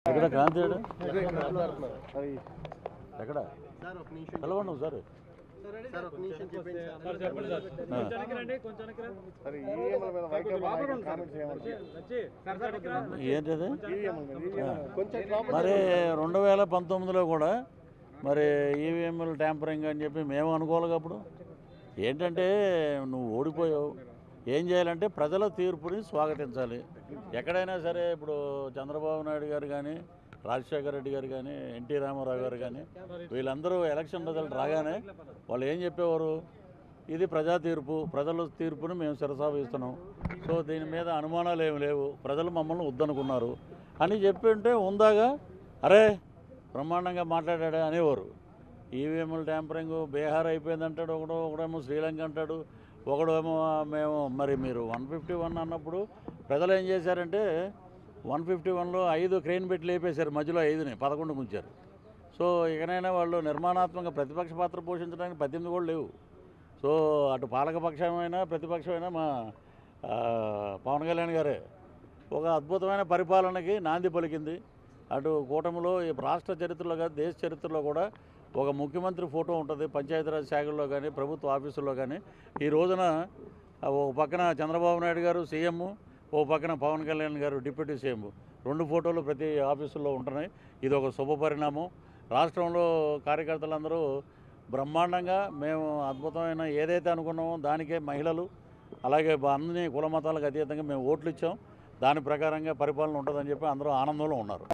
ఎక్కడ క్రాంతి ఎక్కడ కలవండి ఒకసారి ఏంటది మరి 2019లో కూడా మరి ఈవీఎంలు ట్యాంపరింగ్ అని చెప్పి మేము అనుకోవాలి. అప్పుడు ఏంటంటే నువ్వు ఓడిపోయావు, ఏం చేయాలంటే ప్రజల తీర్పుని స్వాగతించాలి. ఎక్కడైనా సరే ఇప్పుడు చంద్రబాబు నాయుడు గారు కానీ, రాజశేఖర రెడ్డి గారు కానీ, ఎన్టీ రామారావు గారు కానీ వీళ్ళందరూ ఎలక్షన్ రిజల్ట్ రాగానే వాళ్ళు ఏం చెప్పేవారు, ఇది ప్రజా తీర్పు, ప్రజల తీర్పుని మేము శిరసావహిస్తున్నాం, సో దీని మీద అనుమానాలు ఏమి లేవు, ప్రజలు మమ్మల్ని వద్దనుకున్నారు అని చెప్పి ఉంటే ఉందాగా అరే బ్రహ్మాండంగా మాట్లాడాడు అనేవారు. ఈవీఎంల ట్యాంపరింగ్ బీహార్ అయిపోయిందంటాడు ఒకడేమో శ్రీలంక అంటాడు, ఒకడేమో మేము మరి మీరు 151 అన్నప్పుడు ప్రజలు ఏం చేశారంటే 151లో 5 క్రెయిన్ పెట్టి లేపేశారు, మధ్యలో 5ని 11 ఉంచారు. సో ఇకనైనా వాళ్ళు నిర్మాణాత్మక ప్రతిపక్ష పాత్ర పోషించడానికి 18 కూడా లేవు. సో అటు పాలకపక్షమైనా ప్రతిపక్షమైనా మా పవన్ కళ్యాణ్ గారే ఒక అద్భుతమైన పరిపాలనకి నాంది పలికింది. అటు కూటమిలో రాష్ట్ర చరిత్రలో కాదు దేశ చరిత్రలో కూడా ఒక ముఖ్యమంత్రి ఫోటో ఉంటుంది పంచాయతీరాజ్ శాఖల్లో కానీ ప్రభుత్వ ఆఫీసుల్లో కానీ. ఈ రోజున ఒక పక్కన చంద్రబాబు నాయుడు గారు సీఎం, ఓ పక్కన పవన్ కళ్యాణ్ గారు డిప్యూటీ సీఎం, 2 ఫోటోలు ప్రతి ఆఫీసుల్లో ఉంటున్నాయి. ఇది ఒక శుభ పరిణామం. రాష్ట్రంలో కార్యకర్తలందరూ బ్రహ్మాండంగా మేము అద్భుతమైన ఏదైతే అనుకున్నామో దానికే మహిళలు అలాగే అన్ని కుల మతాలకు అతీతంగా మేము ఓట్లు ఇచ్చాం, దాని ప్రకారంగా పరిపాలన ఉంటుందని చెప్పి అందరూ ఆనందంలో ఉన్నారు.